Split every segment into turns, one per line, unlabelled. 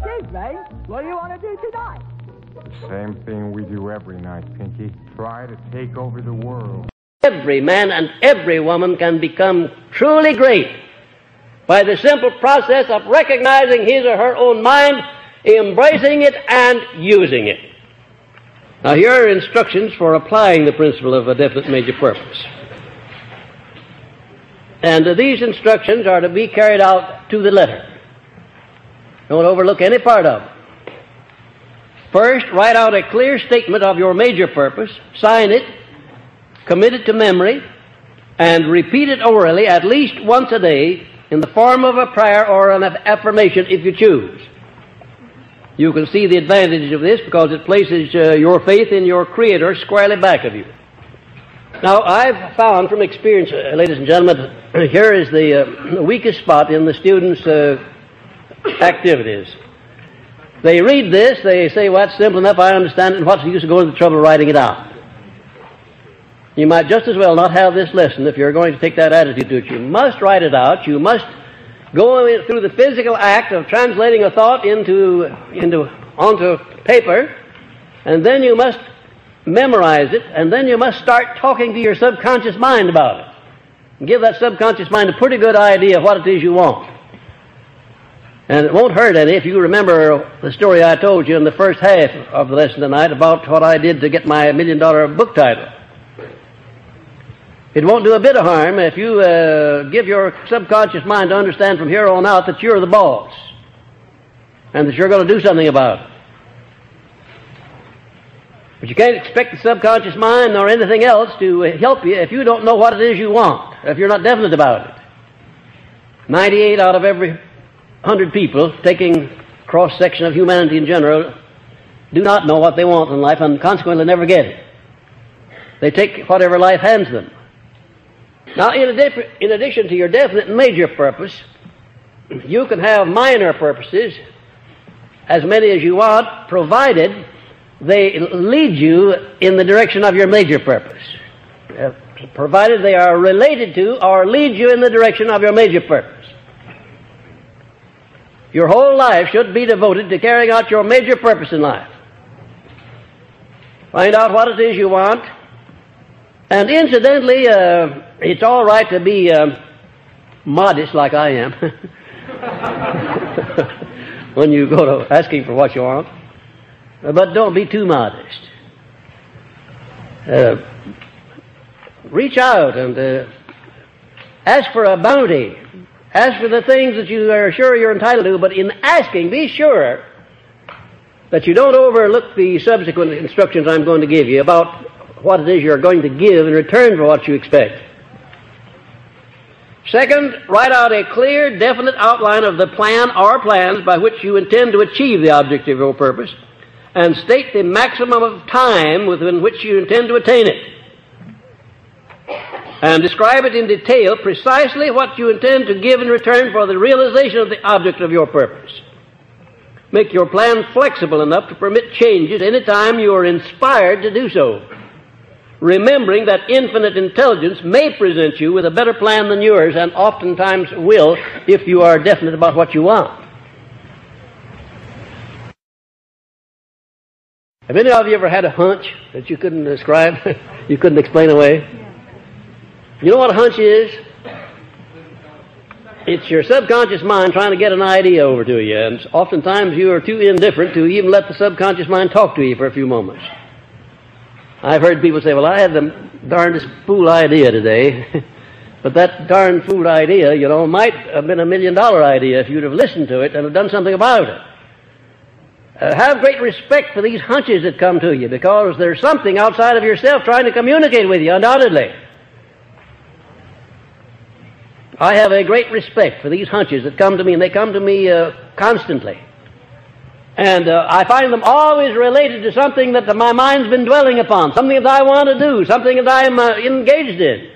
Kismay, what do you want to do tonight?
The same thing we do every night, Pinky. Try to take over the world.
Every man and every woman can become truly great by the simple process of recognizing his or her own mind, embracing it, and using it. Now, here are instructions for applying the principle of a definite major purpose. And these instructions are to be carried out to the letter. Don't overlook any part of it. First, write out a clear statement of your major purpose, sign it, commit it to memory, and repeat it orally at least once a day in the form of a prayer or an affirmation if you choose. You can see the advantage of this because it places your faith in your Creator squarely back of you. Now, I've found from experience, ladies and gentlemen, here is the weakest spot in the students' activities. They read this, they say, well, that's simple enough, I understand it, and what's the use of going to the trouble of writing it out? You might just as well not have this lesson if you're going to take that attitude to it. You must write it out. You must go through the physical act of translating a thought onto paper, and then you must memorize it, and then you must start talking to your subconscious mind about it. And give that subconscious mind a pretty good idea of what it is you want. And it won't hurt any if you remember the story I told you in the first half of the lesson tonight about what I did to get my $1 million book title. It won't do a bit of harm if you give your subconscious mind to understand from here on out that you're the boss and that you're going to do something about it. But you can't expect the subconscious mind nor anything else to help you if you don't know what it is you want, if you're not definite about it. 98 out of every 100 people, taking cross-section of humanity in general, do not know what they want in life and consequently never get it. They take whatever life hands them. Now, in addition to your definite and major purpose, you can have minor purposes, as many as you want, provided they lead you in the direction of your major purpose. Provided they are related to or lead you in the direction of your major purpose. Your whole life should be devoted to carrying out your major purpose in life. Find out what it is you want. And incidentally, it's all right to be modest like I am when you go to asking for what you want. But don't be too modest. Reach out and ask for a bounty. Ask for the things that you are sure you're entitled to, but in asking, be sure that you don't overlook the subsequent instructions I'm going to give you about what it is you're going to give in return for what you expect. Second, write out a clear, definite outline of the plan or plans by which you intend to achieve the object of your purpose, and state the maximum of time within which you intend to attain it. And describe it in detail precisely what you intend to give in return for the realization of the object of your purpose. Make your plan flexible enough to permit changes any time you are inspired to do so, remembering that infinite intelligence may present you with a better plan than yours, and oftentimes will if you are definite about what you want. Have any of you ever had a hunch that you couldn't describe, you couldn't explain away? You know what a hunch is? It's your subconscious mind trying to get an idea over to you, and oftentimes you are too indifferent to even let the subconscious mind talk to you for a few moments. I've heard people say, well, I had the darndest fool idea today, but that darn fool idea, you know, might have been $1 million idea if you'd have listened to it and have done something about it. Have great respect for these hunches that come to you, because there's something outside of yourself trying to communicate with you, undoubtedly. I have a great respect for these hunches that come to me, and they come to me constantly. And I find them always related to something that my mind's been dwelling upon, something that I want to do, something that I am engaged in.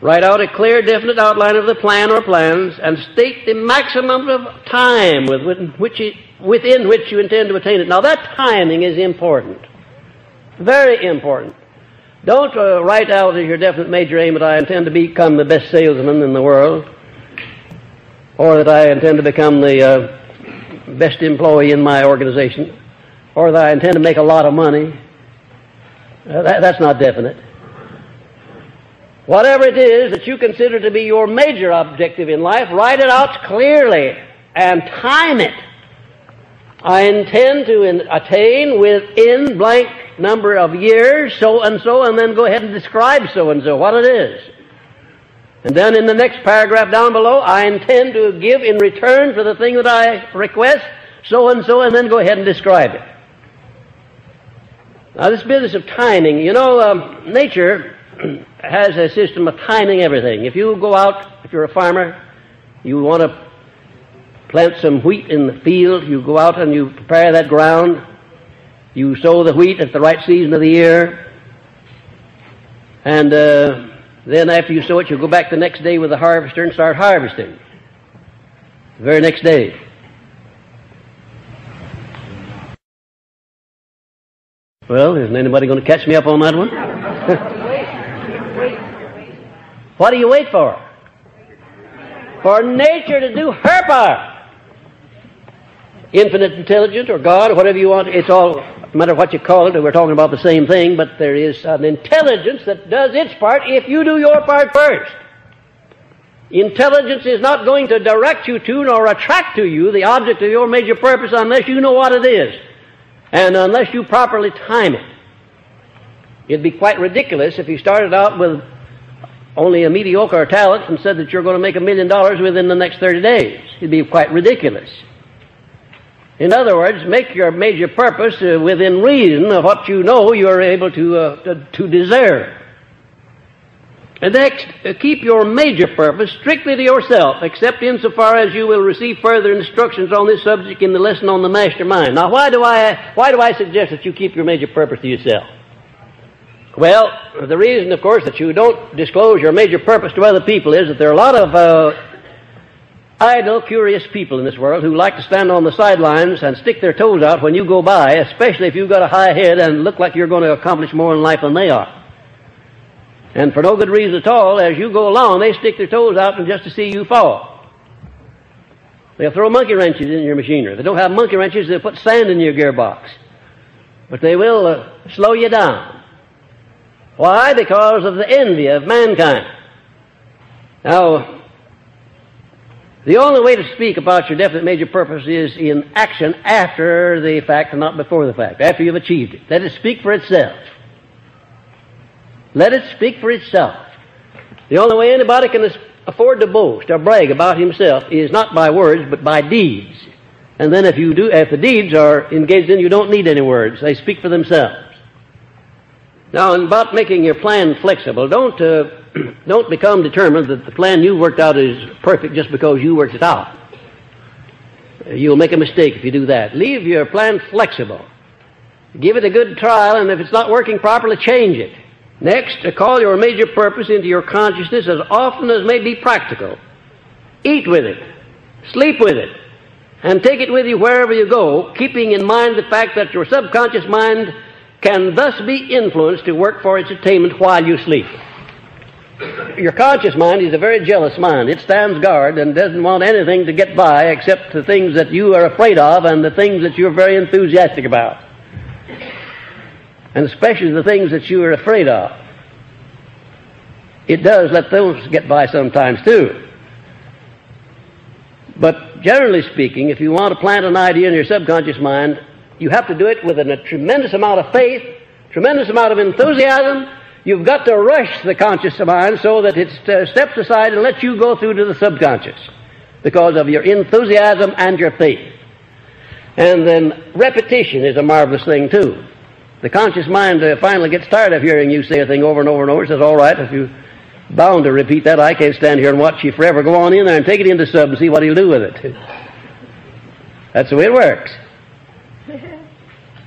Write out a clear, definite outline of the plan or plans, and state the maximum of time within which you intend to attain it. Now, that timing is important, very important. Don't write out as your definite major aim that I intend to become the best salesman in the world, or that I intend to become the best employee in my organization, or that I intend to make a lot of money. That's not definite. Whatever it is that you consider to be your major objective in life, write it out clearly and time it. I intend to attain within blank number of years so and so, and then go ahead and describe so and so, what it is. And then in the next paragraph down below, I intend to give in return for the thing that I request so and so, and then go ahead and describe it. Now, this business of timing, you know, nature has a system of timing everything. If you go out, if you're a farmer, you want to plant some wheat in the field, you go out and you prepare that ground, you sow the wheat at the right season of the year, and then after you sow it, you go back the next day with the harvester and start harvesting. The very next day. Well, isn't anybody going to catch me up on that one? What do you wait for? For nature to do her part. Infinite intelligence or God or whatever you want, it's all, no matter what you call it, we're talking about the same thing, but there is an intelligence that does its part if you do your part first. Intelligence is not going to direct you to nor attract to you the object of your major purpose unless you know what it is and unless you properly time it. It'd be quite ridiculous if you started out with only a mediocre talent and said that you're going to make $1 million within the next 30 days. It'd be quite ridiculous. In other words, make your major purpose within reason of what you know you are able to deserve. And next, keep your major purpose strictly to yourself, except insofar as you will receive further instructions on this subject in the lesson on the master mind. Now, why do I suggest that you keep your major purpose to yourself? Well, the reason, of course, that you don't disclose your major purpose to other people is that there are a lot of idle, curious people in this world who like to stand on the sidelines and stick their toes out when you go by, especially if you've got a high head and look like you're going to accomplish more in life than they are. And for no good reason at all, as you go along, they stick their toes out and just to see you fall. They'll throw monkey wrenches in your machinery. If they don't have monkey wrenches, they'll put sand in your gearbox. But they will slow you down. Why? Because of the envy of mankind. Now, the only way to speak about your definite major purpose is in action after the fact and not before the fact, after you've achieved it. Let it speak for itself. Let it speak for itself. The only way anybody can afford to boast or brag about himself is not by words, but by deeds. And then if the deeds are engaged in, you don't need any words. They speak for themselves. Now, about making your plan flexible, don't become determined that the plan you worked out is perfect just because you worked it out. You'll make a mistake if you do that. Leave your plan flexible. Give it a good trial, and if it's not working properly, change it. Next, call your major purpose into your consciousness as often as may be practical. Eat with it. Sleep with it. And take it with you wherever you go, keeping in mind the fact that your subconscious mind can thus be influenced to work for its attainment while you sleep. Your conscious mind is a very jealous mind. It stands guard and doesn't want anything to get by except the things that you are afraid of and the things that you're very enthusiastic about. And especially the things that you are afraid of. It does let those get by sometimes too. But generally speaking, if you want to plant an idea in your subconscious mind, you have to do it with a tremendous amount of faith, tremendous amount of enthusiasm. You've got to rush the conscious mind so that it steps aside and lets you go through to the subconscious because of your enthusiasm and your faith. And then repetition is a marvelous thing too. The conscious mind finally gets tired of hearing you say a thing over and over and over. It says, all right, if you're bound to repeat that, I can't stand here and watch you forever. Go on in there and take it into sub and see what he'll do with it. That's the way it works.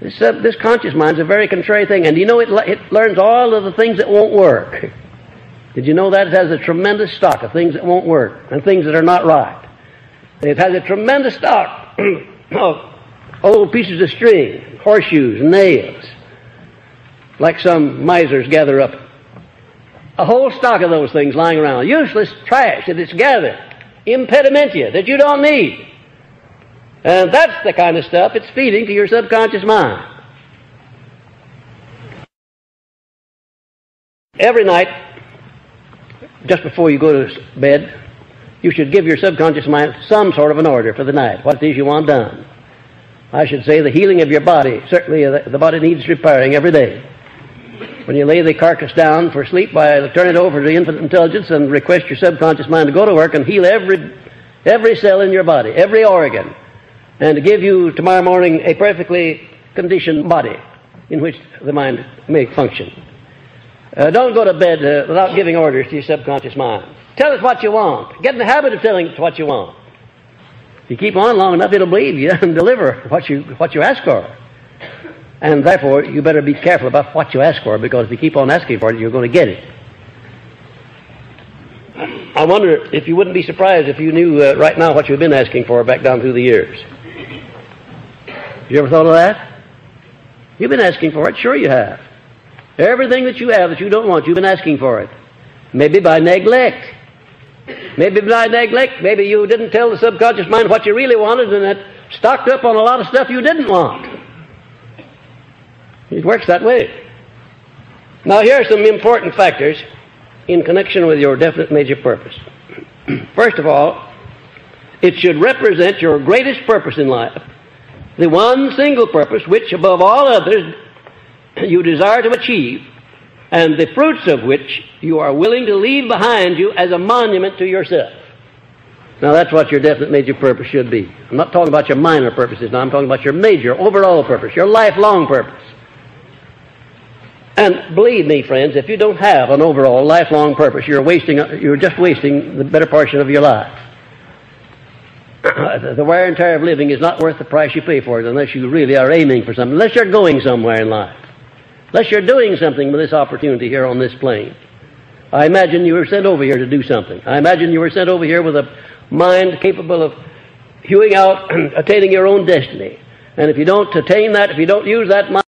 This conscious mind is a very contrary thing. And you know, it learns all of the things that won't work. Did you know that? It has a tremendous stock of things that won't work and things that are not right. It has a tremendous stock of old pieces of string, horseshoes, nails, like some misers gather up. A whole stock of those things lying around. Useless trash that it's gathered. Impedimenta that you don't need. And that's the kind of stuff it's feeding to your subconscious mind. Every night, just before you go to bed, you should give your subconscious mind some sort of an order for the night, what it is you want done. I should say the healing of your body. Certainly the body needs repairing every day. When you lay the carcass down for sleep, turn it over to the infinite intelligence and request your subconscious mind to go to work and heal every cell in your body, every organ, and to give you tomorrow morning a perfectly conditioned body in which the mind may function. Don't go to bed without giving orders to your subconscious mind. Tell it what you want. Get in the habit of telling it what you want. If you keep on long enough, it'll believe you and deliver what you ask for. And therefore, you better be careful about what you ask for, because if you keep on asking for it, you're going to get it. I wonder if you wouldn't be surprised if you knew right now what you've been asking for back down through the years. You ever thought of that? You've been asking for it. Sure you have. Everything that you have that you don't want, you've been asking for it. Maybe by neglect. Maybe by neglect. Maybe you didn't tell the subconscious mind what you really wanted, and it stocked up on a lot of stuff you didn't want. It works that way. Now, here are some important factors in connection with your definite major purpose. First of all, it should represent your greatest purpose in life, the one single purpose which, above all others, you desire to achieve, and the fruits of which you are willing to leave behind you as a monument to yourself. Now, that's what your definite major purpose should be. I'm not talking about your minor purposes now. I'm talking about your major, overall purpose, your lifelong purpose. And believe me, friends, if you don't have an overall lifelong purpose, you're just wasting the better portion of your life. The wear and tear of living is not worth the price you pay for it unless you really are aiming for something, unless you're going somewhere in life, unless you're doing something with this opportunity here on this plane. I imagine you were sent over here to do something. I imagine you were sent over here with a mind capable of hewing out and attaining your own destiny. And if you don't attain that, if you don't use that mind,